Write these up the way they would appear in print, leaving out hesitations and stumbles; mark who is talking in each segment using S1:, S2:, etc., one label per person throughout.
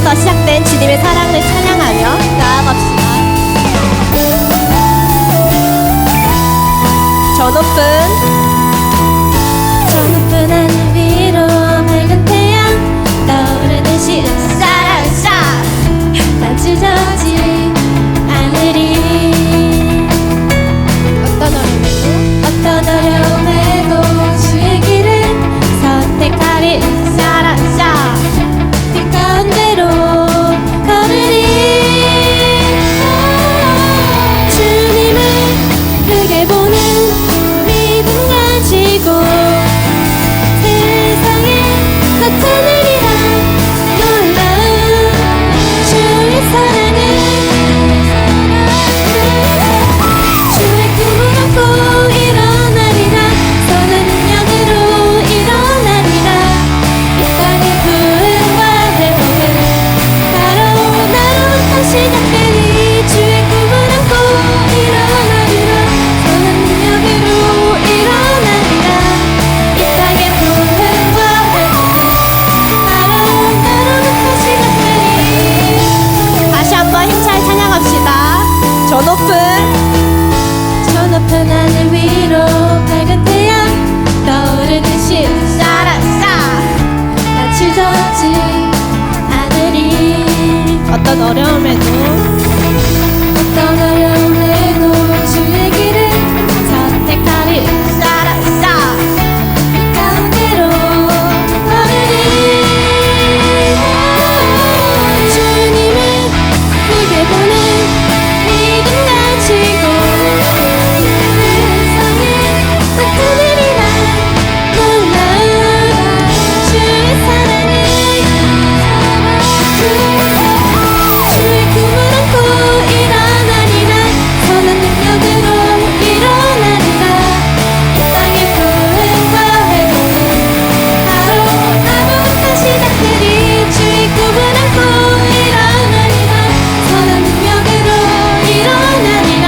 S1: 나로부터 시작된 주님의 사랑을 찬양하며 나아갑시다. 저 높은 하늘 위로 밝은 태양 떠오르듯이 샤라샤 난 주저지 않으리. 어떤 어려움에도 주의 길을 선택하리. 샤라샤 빛 가운데로 걸으리. 주님을 크게 보는 믿음 가지고 세상에 나타내리라. 놀라운 주의 사랑을 주의 꿈을 안고 일어나리라. 선한 능력으로 일어나리라. 이 땅의 부흥과 회복은 바로 나로부터 시작되리. 주의 꿈을 안고 일어나리라. 선한 능력으로 일어나리라. 이 땅의 부흥과 회복은 바로 나로부터 시작되리. 다시 한번 힘차게 찬양합시다. 저 높은 하늘 위로 밝은 태양 떠오르듯이 샤라샤 난 주저지 않으리. 어떤 어려움에도 주의 길을 선택하리. 샤라샤 빛 가운데로 걸으리. 주님을 크게 보는 믿음 가지고 세상에 나타내리라. 놀라운 주의 사랑을 주의 꿈을 안고 일어나리라. 선한 능력으로 일어나리라. 이 땅의 부흥과 회복은 바로 나로부터 시작되리. 주의 꿈을 안고 일어나리라. 선한 능력으로 일어나리라.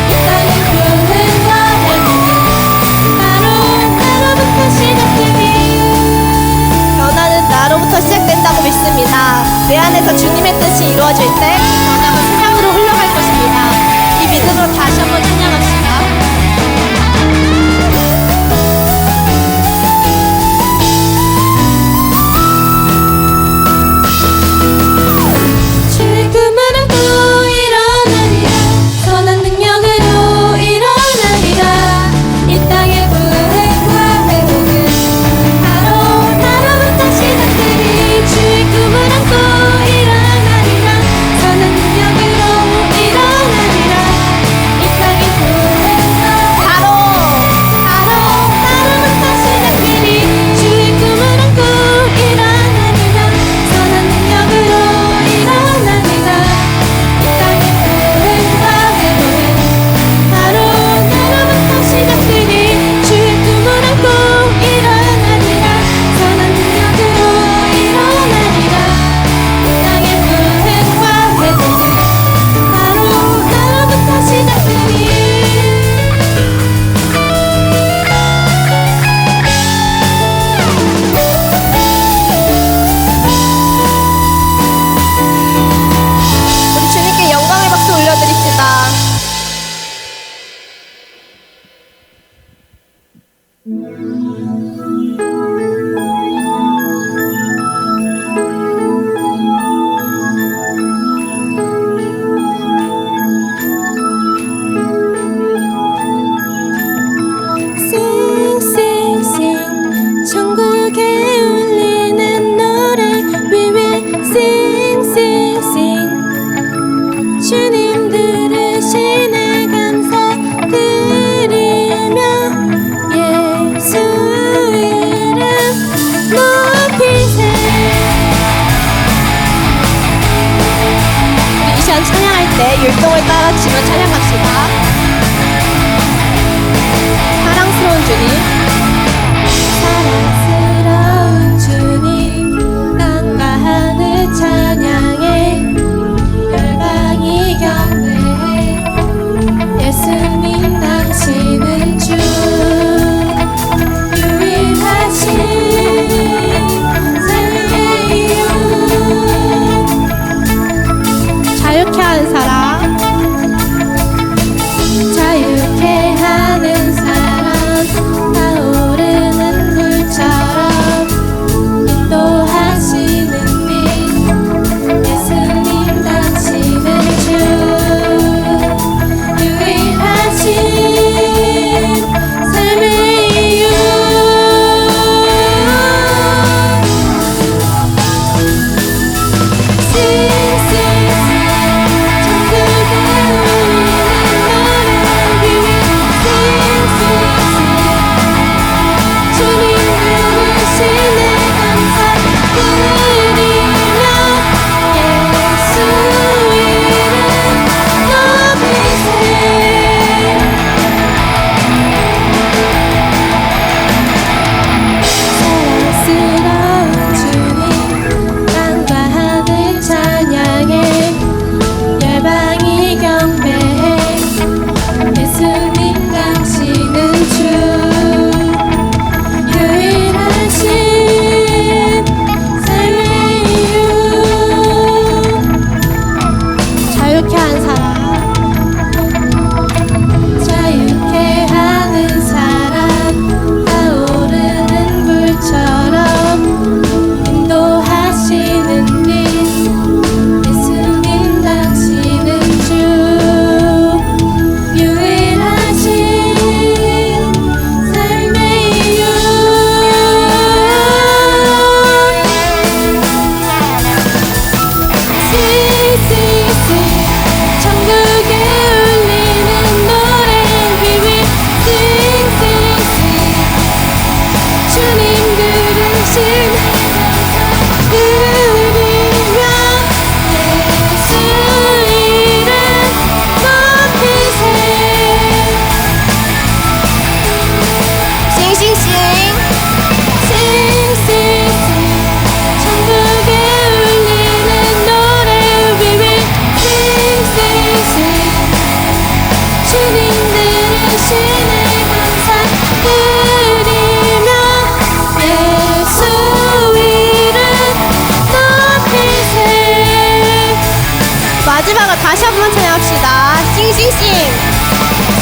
S1: 이 땅의 부흥과 회복은 바로 나로부터 시작되리. 변화는 나로부터 시작된다고 믿습니다. 내 안에서 주님의 뜻이 이루어질 때 변화가 세상으로 흘러갈 것입니다. 이 믿음으로 다시 한번 찬양합시다. 주의 꿈을 안고 일어나리라. 선한 능력으로 일어나리라. 이 땅의 부흥과 회복은 바로 나로부터 시작되리. 주의 꿈을 안고 일어나리라. 선한 능력으로 일어나리라. 이 땅의 부흥과 바로 나로부터 시작되리. 주의 꿈을 안고 일어나리라. 선한 능력으로 일어나리라. 이 땅의 부흥과 회복은 바로 나로부터 시작되리. 주의 꿈을 안고 일어나리라. 선한 능력으로 일어나리라. 이 땅의 부흥과 회복은 바로 나로부터 시작되리. 우리 주님께 영광의 박수 올려드립시다. Sing, sing, sing. 천국에 울리는 노래. We will sing, sing, sing. 주님 들으시네 감사드리며 예수 이름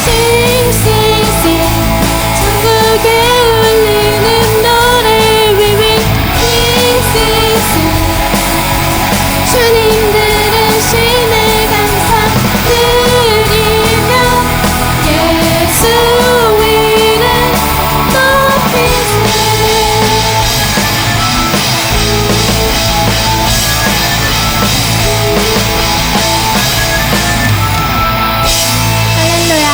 S1: 싱싱싱 전국에 울리는 노래 위위 싱싱싱 주님 들으시네 감사 드리며 예수 이름 높이세 할렐루야.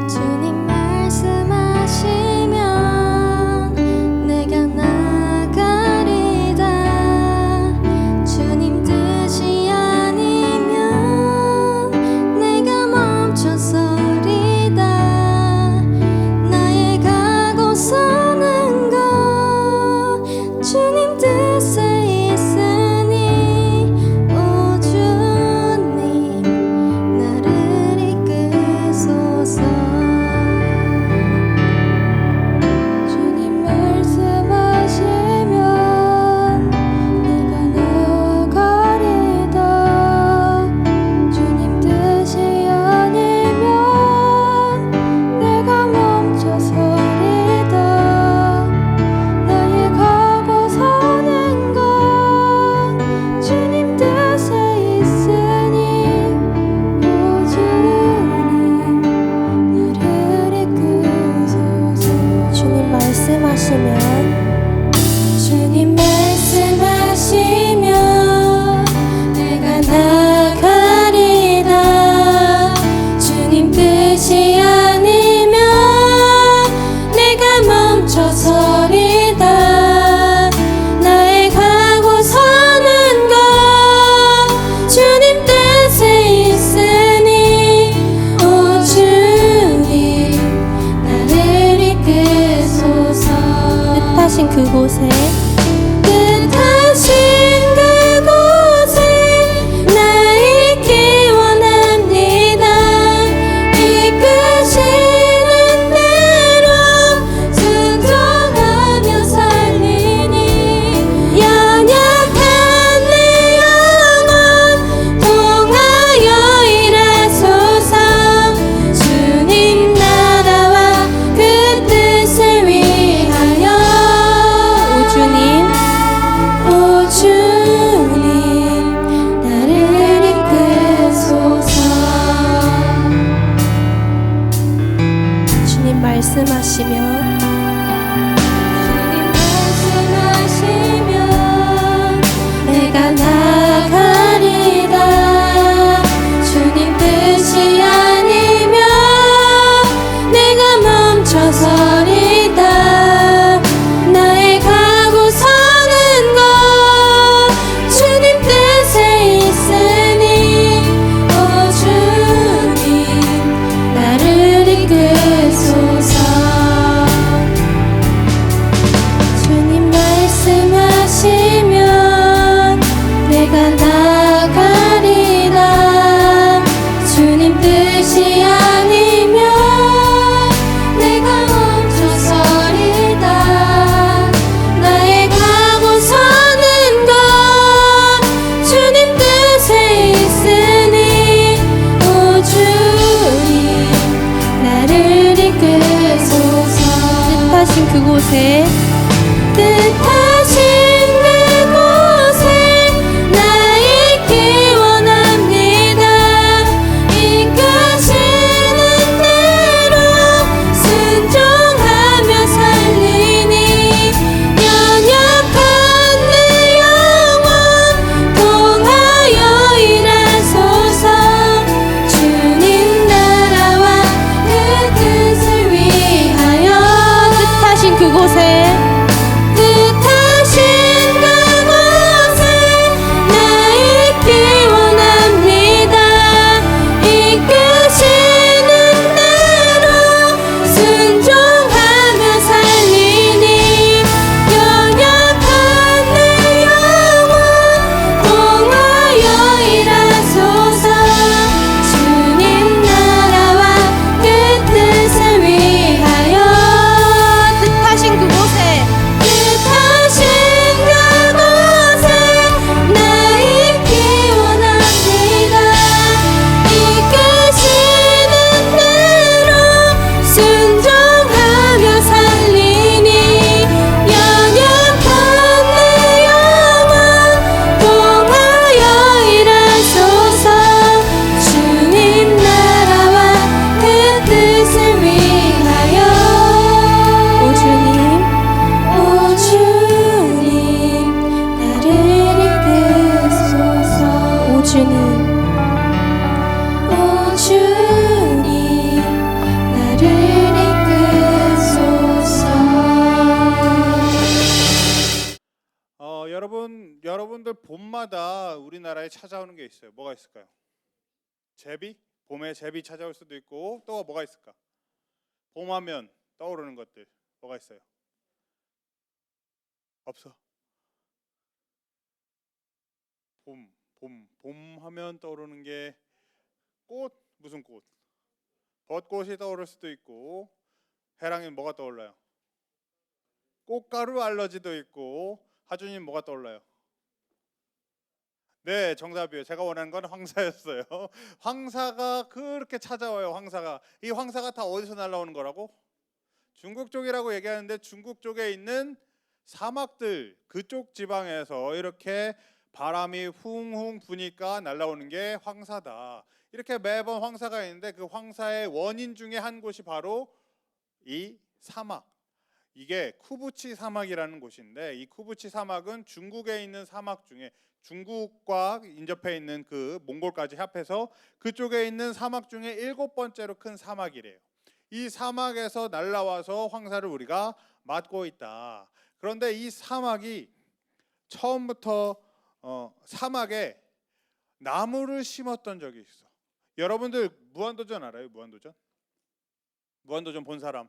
S1: 주님 말씀하시면 내가 나가리다. 주님 뜻이 아니면 내가 멈춰서리다. 나의 가고 서는 것 주님 뜻에 있으니 오 주님 나를 이끄소서. 주님 말씀하시면 내가 나가리다. 주님 뜻이 아니면 내가 멈춰서리다. 나의 가고 서는 것 주님 뜻에 있으니 오 주님 나를 이끄소서. 주님 말씀하시면 내가 나가리다. 주님 뜻이 아니면 내가 멈춰서리다. 나의 가고 서는 것 주님 뜻에 있으니 오 주님 나를 이끄소서. 뜻하신 그곳에 나 있기 원합니다. 이끄시는 대로 순종하며 살리니 연약한 내 영혼 통하여 일하소서. 주님 나라와 그 뜻을 위하여 오 주님 나를 이끄소서. 주님 말씀하시면 내가 나가리다. 주님 뜻이 아니면 내가 멈춰서리다. 나의 가고 서는 것 주님 뜻에 있으니 오 주님 나를 이끄소서. 주님 말씀하시면 내가 나가리다. 주님 뜻이 아니면 내가 멈춰서리다. 나의 가고 서는 것 주님 뜻에 있으니 오 주님 나를 이끄소서. 뜻하신 그곳에 나 있기 원합니다. 이끄시는 대로 순종하며 살리니 연약한 내 영혼 통하여 일하소서. 주님 나라와 그 뜻을 위하여 뜻하신 그곳에 뜻하신
S2: 여러분들 봄마다 우리나라에 찾아오는 게 있어요. 뭐가 있을까요? 제비? 봄에 제비 찾아올 수도 있고 또 뭐가 있을까? 봄하면 떠오르는 것들 뭐가 있어요? 없어. 봄 하면 떠오르는 게 꽃? 무슨 꽃? 벚꽃이 떠오를 수도 있고 해랑이는 뭐가 떠올라요? 꽃가루 알러지도 있고 하준이는 뭐가 떠올라요? 네, 정답이에요. 제가 원하는 건 황사였어요. 황사가 그렇게 찾아와요. 황사가. 이 황사가 다 어디서 날라오는 거라고? 중국 쪽이라고 얘기하는데 중국 쪽에 있는 사막들 그쪽 지방에서 이렇게 바람이 훌훌 부니까 날라오는 게 황사다. 이렇게 매번 황사가 있는데 그 황사의 원인 중에 한 곳이 바로 이 사막. 이게 쿠부치 사막이라는 곳인데 이 쿠부치 사막은 중국에 있는 사막 중에 중국과 인접해 있는 그 몽골까지 합해서 그쪽에 있는 사막 중에 일곱 번째로 큰 사막이래요. 이 사막에서 날라와서 황사를 우리가 맞고 있다. 그런데 이 사막이 처음부터 사막에 나무를 심었던 적이 있어. 여러분들 무한도전 알아요? 무한도전? 무한도전 본 사람?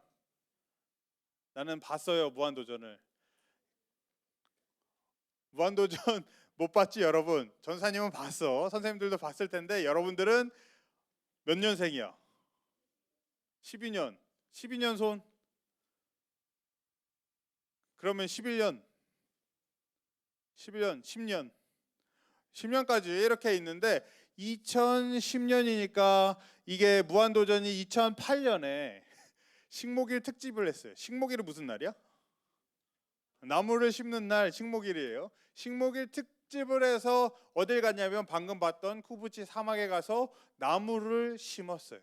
S2: 나는 봤어요. 무한도전을. 무한도전 못 봤지 여러분? 전사님은 봤어. 선생님들도 봤을 텐데 여러분들은 몇 년생이야? 12년. 12년 손? 그러면 11년. 11년, 10년. 10년까지 이렇게 있는데 2010년이니까 이게 무한도전이 2008년에 식목일 특집을 했어요. 식목일은 무슨 날이야? 나무를 심는 날 식목일이에요. 식목일 특집을 해서 어딜 갔냐면 방금 봤던 쿠부치 사막에 가서 나무를 심었어요.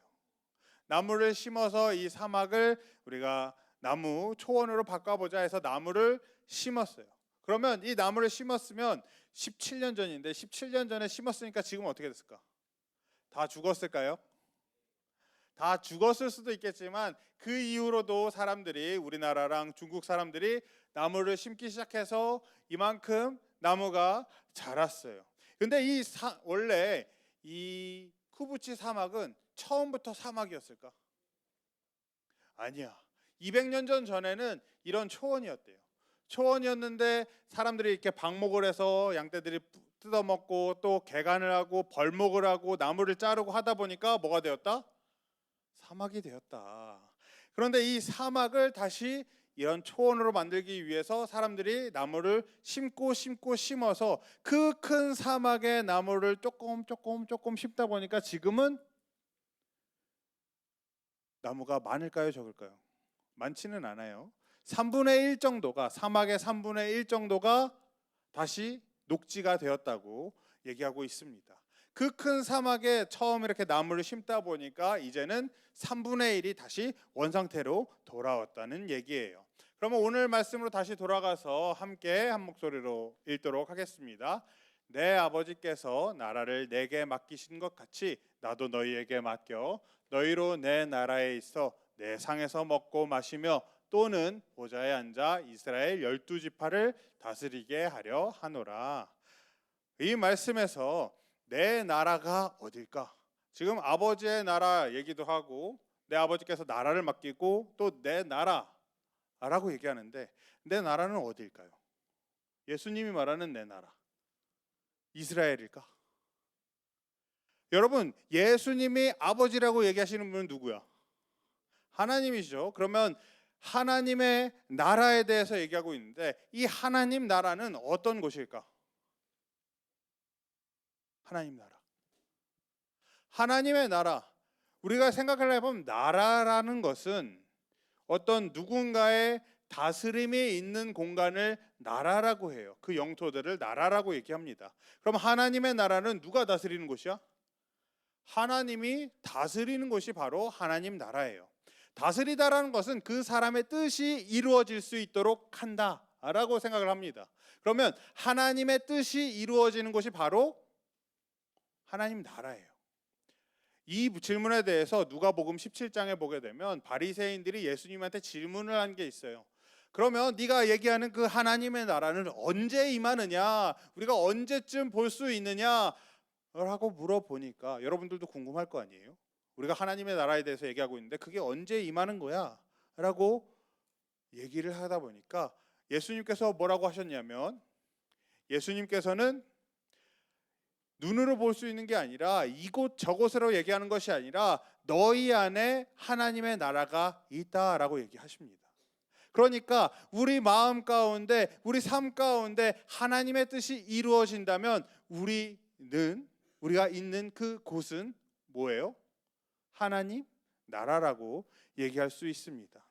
S2: 나무를 심어서 이 사막을 우리가 나무 초원으로 바꿔보자 해서 나무를 심었어요. 그러면 이 나무를 심었으면 17년 전인데 17년 전에 심었으니까 지금 어떻게 됐을까? 다 죽었을까요? 다 죽었을 수도 있겠지만 그 이후로도 사람들이 우리나라랑 중국 사람들이 나무를 심기 시작해서 이만큼 나무가 자랐어요. 근데 원래 이 쿠부치 사막은 처음부터 사막이었을까? 아니야. 200년 전에는 이런 초원이었대요. 초원이었는데 사람들이 이렇게 방목을 해서 양떼들이 뜯어먹고 또 개간을 하고 벌목을 하고 나무를 자르고 하다 보니까 뭐가 되었다? 사막이 되었다. 그런데 이 사막을 다시 이런 초원으로 만들기 위해서 사람들이 나무를 심고 심어서 그 큰 사막에 나무를 조금 심다 보니까 지금은 나무가 많을까요, 적을까요? 많지는 않아요. 3분의 1 정도가 사막의 3분의 1 정도가 다시 녹지가 되었다고 얘기하고 있습니다. 그 큰 사막에 처음 이렇게 나무를 심다 보니까 이제는 3분의 1이 다시 원상태로 돌아왔다는 얘기예요. 그러면 오늘 말씀으로 다시 돌아가서 함께 한 목소리로 읽도록 하겠습니다. 내 아버지께서 나라를 내게 맡기신 것 같이 나도 너희에게 맡겨 너희로 내 나라에 있어 내 상에서 먹고 마시며 또는 보좌에 앉아 이스라엘 12지파를 다스리게 하려 하노라. 이 말씀에서 내 나라가 어딜까? 지금 아버지의 나라 얘기도 하고 내 아버지께서 나라를 맡기고 또 내 나라라고 얘기하는데 내 나라는 어딜까요? 예수님이 말하는 내 나라 이스라엘일까? 여러분 예수님이 아버지라고 얘기하시는 분은 누구야? 하나님이시죠. 그러면 하나님의 나라에 대해서 얘기하고 있는데 이 하나님 나라는 어떤 곳일까? 하나님 나라. 하나님의 나라. 우리가 생각을 해보면 나라라는 것은 어떤 누군가의 다스림이 있는 공간을 나라라고 해요. 그 영토들을 나라라고 얘기합니다. 그럼 하나님의 나라는 누가 다스리는 곳이야? 하나님이 다스리는 곳이 바로 하나님 나라예요. 다스리다라는 것은 그 사람의 뜻이 이루어질 수 있도록 한다라고 생각을 합니다. 그러면 하나님의 뜻이 이루어지는 곳이 바로 하나님 나라예요. 이 질문에 대해서 누가복음 17장에 보게 되면 바리새인들이 예수님한테 질문을 한 게 있어요. 그러면 네가 얘기하는 그 하나님의 나라는 언제 임하느냐, 우리가 언제쯤 볼 수 있느냐 라고 물어보니까 여러분들도 궁금할 거 아니에요. 우리가 하나님의 나라에 대해서 얘기하고 있는데 그게 언제 임하는 거야 라고 얘기를 하다 보니까 예수님께서 뭐라고 하셨냐면, 예수님께서는 눈으로 볼 수 있는 게 아니라 이곳 저곳으로 얘기하는 것이 아니라 너희 안에 하나님의 나라가 있다라고 얘기하십니다. 그러니까 우리 마음 가운데, 우리 삶 가운데 하나님의 뜻이 이루어진다면 우리가 있는 그 곳은 뭐예요? 하나님 나라라고 얘기할 수 있습니다.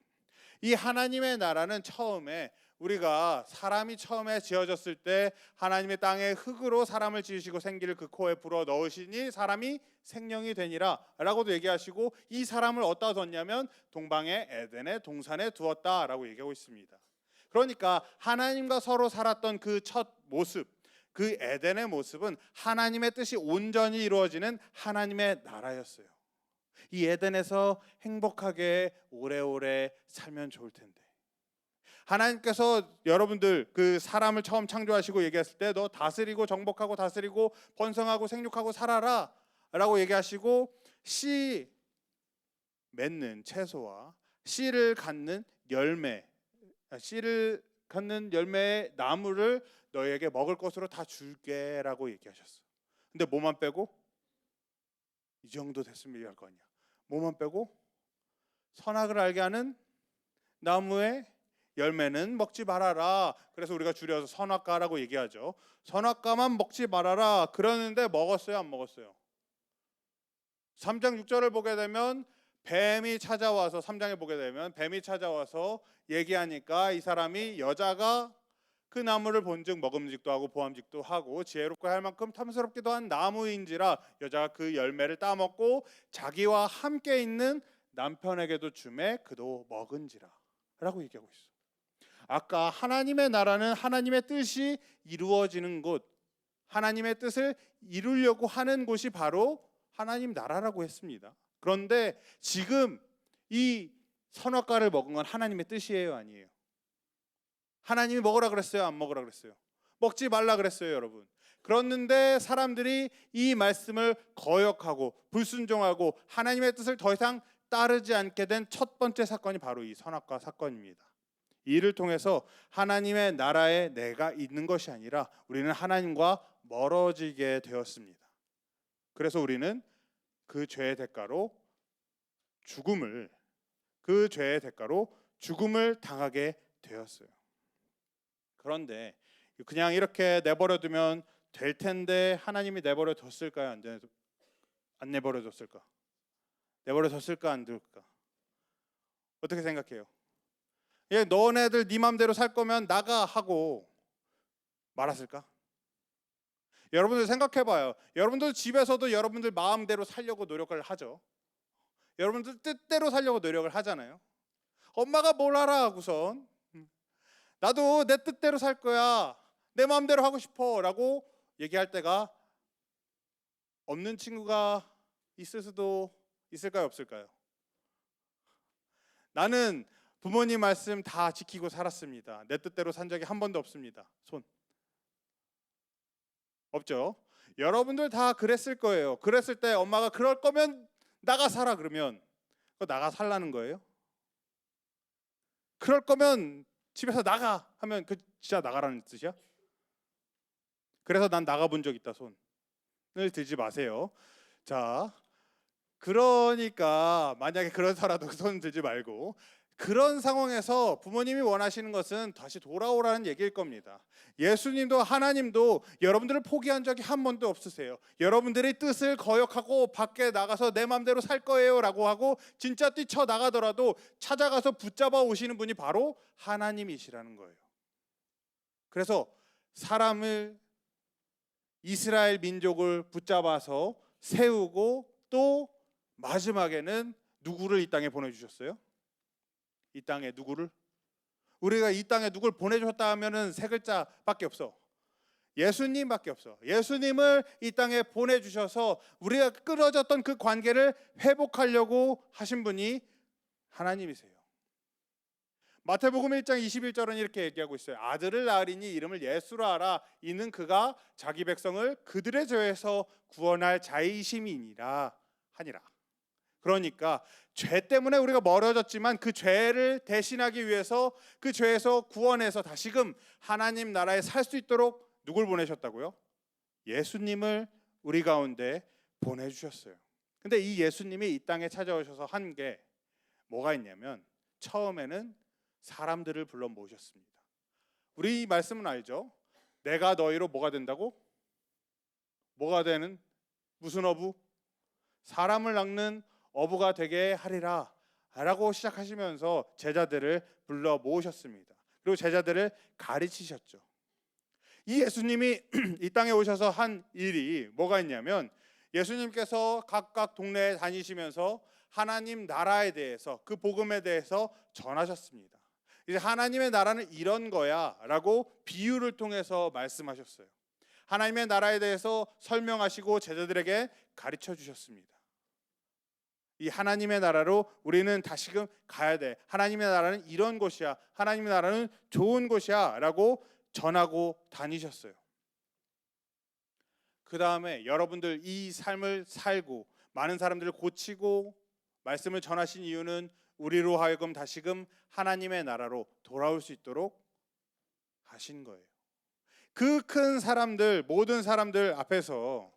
S2: 이 하나님의 나라는 처음에 우리가 사람이 처음에 지어졌을 때 하나님의 땅에 흙으로 사람을 지으시고 생기를 그 코에 불어 넣으시니 사람이 생명이 되니라 라고도 얘기하시고, 이 사람을 어디다 뒀냐면 동방의 에덴의 동산에 두었다라고 얘기하고 있습니다. 그러니까 하나님과 서로 살았던 그 첫 모습, 그 에덴의 모습은 하나님의 뜻이 온전히 이루어지는 하나님의 나라였어요. 이 에덴에서 행복하게 오래오래 살면 좋을 텐데, 하나님께서 여러분들 그 사람을 처음 창조하시고 얘기했을 때 너 다스리고 정복하고 다스리고 번성하고 생육하고 살아라 라고 얘기하시고, 씨 맺는 채소와 씨를 갖는 열매의 나무를 너희에게 먹을 것으로 다 줄게 라고 얘기하셨어. 근데 뭐만 빼고? 이 정도 됐으면 얘기할 거 아니야. 뭐만 빼고? 선악을 알게 하는 나무의 열매는 먹지 말아라. 그래서 우리가 줄여서 선악과라고 얘기하죠. 선악과만 먹지 말아라 그러는데 먹었어요, 안 먹었어요? 3장 6절을 보게 되면 뱀이 찾아와서, 3장에 보게 되면 뱀이 찾아와서 얘기하니까 이 사람이 여자가 그 나무를 본즉 먹음직도 하고 보암직도 하고 지혜롭고 할 만큼 탐스럽기도 한 나무인지라 여자가 그 열매를 따먹고 자기와 함께 있는 남편에게도 주매 그도 먹은지라 라고 얘기하고 있어. 아까 하나님의 나라는 하나님의 뜻이 이루어지는 곳, 하나님의 뜻을 이루려고 하는 곳이 바로 하나님 나라라고 했습니다. 그런데 지금 이 선악과를 먹은 건 하나님의 뜻이에요, 아니에요? 하나님이 먹으라 그랬어요, 안 먹으라 그랬어요? 먹지 말라 그랬어요, 여러분. 그랬는데 사람들이 이 말씀을 거역하고 불순종하고 하나님의 뜻을 더 이상 따르지 않게 된 첫 번째 사건이 바로 이 선악과 사건입니다. 이를 통해서 하나님의 나라에 내가 있는 것이 아니라 우리는 하나님과 멀어지게 되었습니다. 그래서 우리는 그 죄의 대가로 죽음을 당하게 되었어요. 그런데 그냥 이렇게 내버려 두면 될 텐데 하나님이 내버려 뒀을까요? 안 내버려 뒀을까? 내버려 뒀을까 안 둘까? 어떻게 생각해요? 예, 너네들 네 맘대로 살 거면 나가 하고 말았을까? 여러분들 생각해봐요. 여러분들 집에서도 여러분들 마음대로 살려고 노력을 하죠. 여러분들 뜻대로 살려고 노력을 하잖아요. 엄마가 뭘 알아 하고선 나도 내 뜻대로 살 거야, 내 마음대로 하고 싶어 라고 얘기할 때가 없는 친구가 있을 수도 있을까요, 없을까요? 나는 부모님 말씀 다 지키고 살았습니다. 내 뜻대로 산 적이 한 번도 없습니다. 손. 없죠? 여러분들 다 그랬을 거예요. 그랬을 때 엄마가 그럴 거면 나가 살아 그러면 그거 나가 살라는 거예요? 그럴 거면 집에서 나가 하면 그 진짜 나가라는 뜻이야? 그래서 난 나가본 적 있다. 손을 들지 마세요. 자, 그러니까 만약에 그렇더라도 손 들지 말고, 그런 상황에서 부모님이 원하시는 것은 다시 돌아오라는 얘기일 겁니다. 예수님도 하나님도 여러분들을 포기한 적이 한 번도 없으세요. 여러분들의 뜻을 거역하고 밖에 나가서 내 마음대로 살 거예요 라고 하고 진짜 뛰쳐나가더라도 찾아가서 붙잡아 오시는 분이 바로 하나님이시라는 거예요. 그래서 사람을, 이스라엘 민족을 붙잡아서 세우고 또 마지막에는 누구를 이 땅에 보내주셨어요? 이 땅에 누구를? 우리가 이 땅에 누굴 보내주셨다 하면은 세 글자밖에 없어. 예수님밖에 없어. 예수님을 이 땅에 보내주셔서 우리가 끊어졌던 그 관계를 회복하려고 하신 분이 하나님이세요. 마태복음 1장 21절은 이렇게 얘기하고 있어요. 아들을 낳으리니 이름을 예수라 하라. 이는 그가 자기 백성을 그들의 죄에서 구원할 자이심이니라 하니라. 그러니까 죄 때문에 우리가 멀어졌지만 그 죄를 대신하기 위해서 그 죄에서 구원해서 다시금 하나님 나라에 살 수 있도록 누굴 보내셨다고요? 예수님을 우리 가운데 보내주셨어요. 근데 이 예수님이 이 땅에 찾아오셔서 한 게 뭐가 있냐면 처음에는 사람들을 불러 모으셨습니다. 우리 이 말씀은 알죠? 내가 너희로 뭐가 된다고? 뭐가 되는? 무슨 어부? 사람을 낚는 어부가 되게 하리라 라고 시작하시면서 제자들을 불러 모으셨습니다. 그리고 제자들을 가르치셨죠. 이 예수님이 이 땅에 오셔서 한 일이 뭐가 있냐면 예수님께서 각각 동네에 다니시면서 하나님 나라에 대해서 그 복음에 대해서 전하셨습니다. 이제 하나님의 나라는 이런 거야 라고 비유를 통해서 말씀하셨어요. 하나님의 나라에 대해서 설명하시고 제자들에게 가르쳐 주셨습니다. 이 하나님의 나라로 우리는 다시금 가야 돼. 하나님의 나라는 이런 곳이야. 하나님의 나라는 좋은 곳이야 라고 전하고 다니셨어요. 그 다음에 여러분들 이 삶을 살고 많은 사람들을 고치고 말씀을 전하신 이유는 우리로 하여금 다시금 하나님의 나라로 돌아올 수 있도록 하신 거예요. 그 큰 사람들, 모든 사람들 앞에서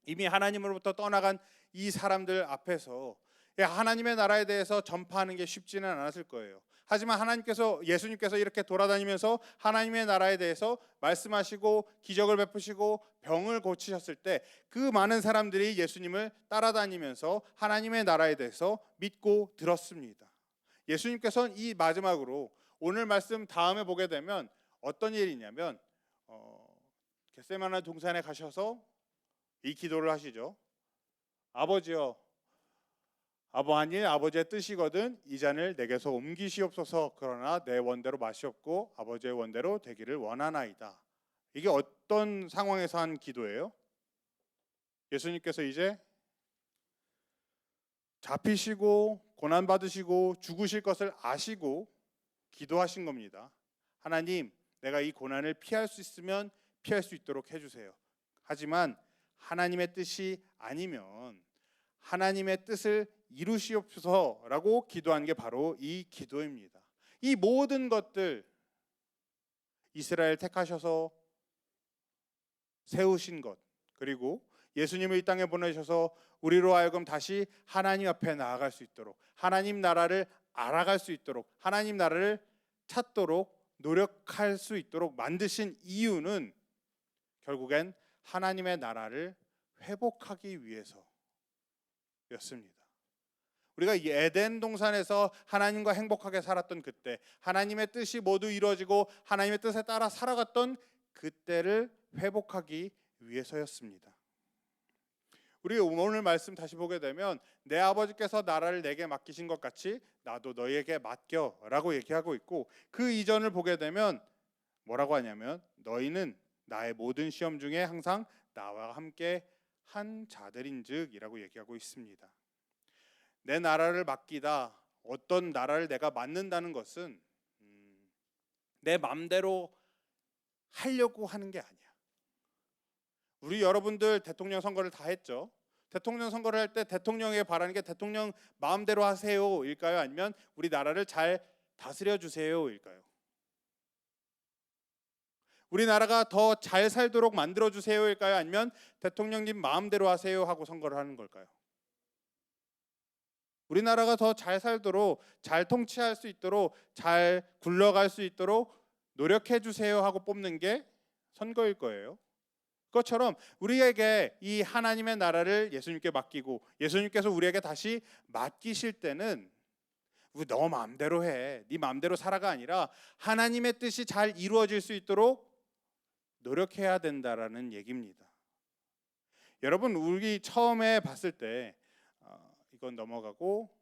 S2: 이미 하나님으로부터 떠나간 이 사람들 앞에서 하나님의 나라에 대해서 전파하는 게 쉽지는 않았을 거예요. 하지만 예수님께서 이렇게 돌아다니면서 하나님의 나라에 대해서 말씀하시고 기적을 베푸시고 병을 고치셨을 때 그 많은 사람들이 예수님을 따라다니면서 하나님의 나라에 대해서 믿고 들었습니다. 예수님께서는 이 마지막으로 오늘 말씀 다음에 보게 되면 어떤 일이냐면 겟세마네 동산에 가셔서 이 기도를 하시죠. 아버지여, 아버하니 아버지의 뜻이거든 이 잔을 내게서 옮기시옵소서. 그러나 내 원대로 마시옵고 아버지의 원대로 되기를 원하나이다. 이게 어떤 상황에서 한 기도예요? 예수님께서 이제 잡히시고 고난 받으시고 죽으실 것을 아시고 기도하신 겁니다. 하나님, 내가 이 고난을 피할 수 있으면 피할 수 있도록 해주세요. 하지만 하나님의 뜻이 아니면 하나님의 뜻을 이루시옵소서라고 기도한 게 바로 이 기도입니다. 이 모든 것들 이스라엘 택하셔서 세우신 것, 그리고 예수님을 이 땅에 보내셔서 우리로 하여금 다시 하나님 앞에 나아갈 수 있도록, 하나님 나라를 알아갈 수 있도록, 하나님 나라를 찾도록 노력할 수 있도록 만드신 이유는 결국엔 하나님의 나라를 회복하기 위해서였습니다. 우리가 이 에덴 동산에서 하나님과 행복하게 살았던 그때, 하나님의 뜻이 모두 이루어지고 하나님의 뜻에 따라 살아갔던 그때를 회복하기 위해서였습니다. 우리 오늘 말씀 다시 보게 되면 내 아버지께서 나라를 내게 맡기신 것 같이 나도 너희에게 맡겨라고 얘기하고 있고, 그 이전을 보게 되면 뭐라고 하냐면 너희는 나의 모든 시험 중에 항상 나와 함께 한 자들인즉이라고 얘기하고 있습니다. 내 나라를 맡기다, 어떤 나라를 내가 맡는다는 것은 내 맘대로 하려고 하는 게 아니야. 우리 여러분들 대통령 선거를 다 했죠. 대통령 선거를 할 때 대통령에게 바라는 게 대통령 마음대로 하세요 일까요? 아니면 우리 나라를 잘 다스려 주세요 일까요? 우리나라가 더 잘 살도록 만들어 주세요 일까요? 아니면 대통령님 마음대로 하세요 하고 선거를 하는 걸까요? 우리나라가 더 잘 살도록, 잘 통치할 수 있도록, 잘 굴러갈 수 있도록 노력해 주세요 하고 뽑는 게 선거일 거예요. 그것처럼 우리에게 이 하나님의 나라를 예수님께 맡기고 예수님께서 우리에게 다시 맡기실 때는 너 마음대로 해, 네 마음대로 살아가 아니라 하나님의 뜻이 잘 이루어질 수 있도록 노력해야 된다라는 얘기입니다. 여러분, 우리 처음에 봤을 때 이건 넘어가고,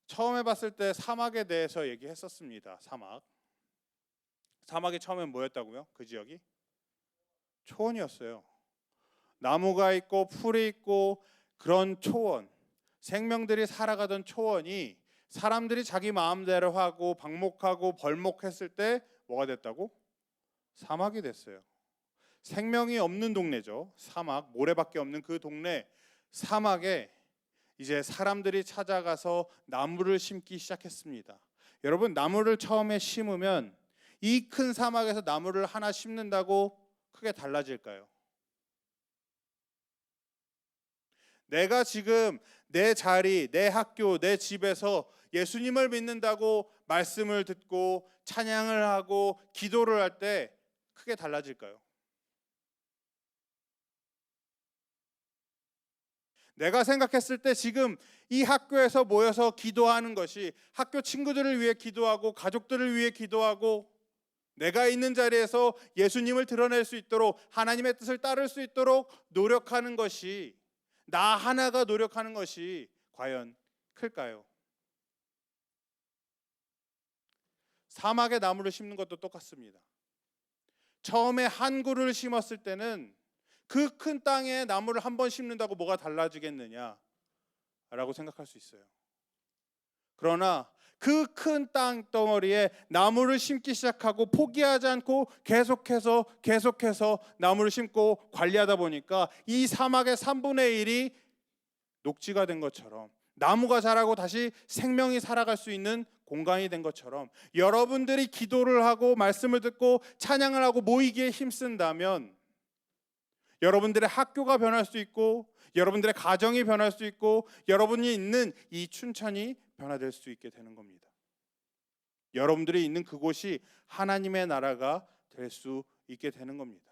S2: 처음에 봤을 때 사막에 대해서 얘기했었습니다. 사막이 처음엔 뭐였다고요? 그 지역이 초원이었어요. 나무가 있고 풀이 있고 그런 초원, 생명들이 살아가던 초원이 사람들이 자기 마음대로 하고 방목하고 벌목했을 때 뭐가 됐다고? 사막이 됐어요. 생명이 없는 동네죠. 사막, 모래밖에 없는 그 동네 사막에 이제 사람들이 찾아가서 나무를 심기 시작했습니다. 여러분, 나무를 처음에 심으면 이 큰 사막에서 나무를 하나 심는다고 크게 달라질까요? 내가 지금 내 자리, 내 학교, 내 집에서 예수님을 믿는다고 말씀을 듣고 찬양을 하고 기도를 할 때 크게 달라질까요? 내가 생각했을 때 지금 이 학교에서 모여서 기도하는 것이 학교 친구들을 위해 기도하고 가족들을 위해 기도하고 내가 있는 자리에서 예수님을 드러낼 수 있도록 하나님의 뜻을 따를 수 있도록 노력하는 것이, 나 하나가 노력하는 것이 과연 클까요? 사막에 나무를 심는 것도 똑같습니다. 처음에 한 그루를 심었을 때는 그 큰 땅에 나무를 한 번 심는다고 뭐가 달라지겠느냐라고 생각할 수 있어요. 그러나 그 큰 땅 덩어리에 나무를 심기 시작하고 포기하지 않고 계속해서 나무를 심고 관리하다 보니까 이 사막의 3분의 1이 녹지가 된 것처럼, 나무가 자라고 다시 생명이 살아갈 수 있는 공간이 된 것처럼, 여러분들이 기도를 하고 말씀을 듣고 찬양을 하고 모이기에 힘쓴다면 여러분들의 학교가 변할 수 있고 여러분들의 가정이 변할 수 있고 여러분이 있는 이 춘천이 변화될 수 있게 되는 겁니다. 여러분들이 있는 그곳이 하나님의 나라가 될 수 있게 되는 겁니다.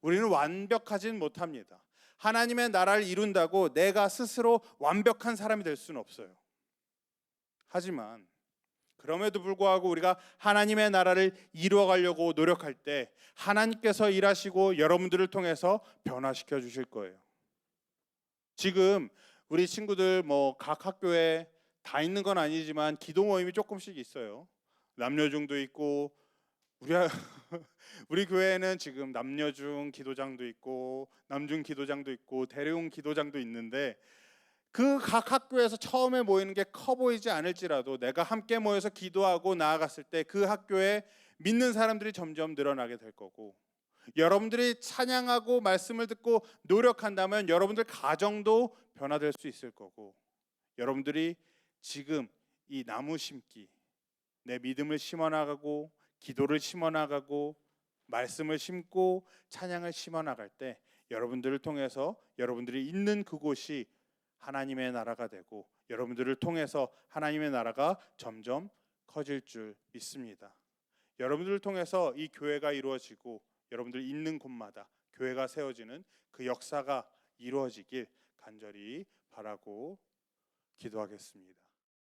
S2: 우리는 완벽하진 못합니다. 하나님의 나라를 이룬다고 내가 스스로 완벽한 사람이 될 수는 없어요. 하지만 그럼에도 불구하고 우리가 하나님의 나라를 이루어가려고 노력할 때 하나님께서 일하시고 여러분들을 통해서 변화시켜 주실 거예요. 지금 우리 친구들 뭐 각 학교에 다 있는 건 아니지만 기도 모임이 조금씩 있어요. 남녀중도 있고 우리 교회에는 지금 남녀중 기도장도 있고 남중 기도장도 있고 대령 기도장도 있는데 그 각 학교에서 처음에 모이는 게 커 보이지 않을지라도 내가 함께 모여서 기도하고 나아갔을 때 그 학교에 믿는 사람들이 점점 늘어나게 될 거고, 여러분들이 찬양하고 말씀을 듣고 노력한다면 여러분들 가정도 변화될 수 있을 거고, 여러분들이 지금 이 나무 심기, 내 믿음을 심어나가고 기도를 심어나가고 말씀을 심고 찬양을 심어나갈 때 여러분들을 통해서 여러분들이 있는 그곳이 하나님의 나라가 되고 여러분들을 통해서 하나님의 나라가 점점 커질 줄 믿습니다. 여러분들을 통해서 이 교회가 이루어지고 여러분들 있는 곳마다 교회가 세워지는 그 역사가 이루어지길 간절히 바라고 기도하겠습니다.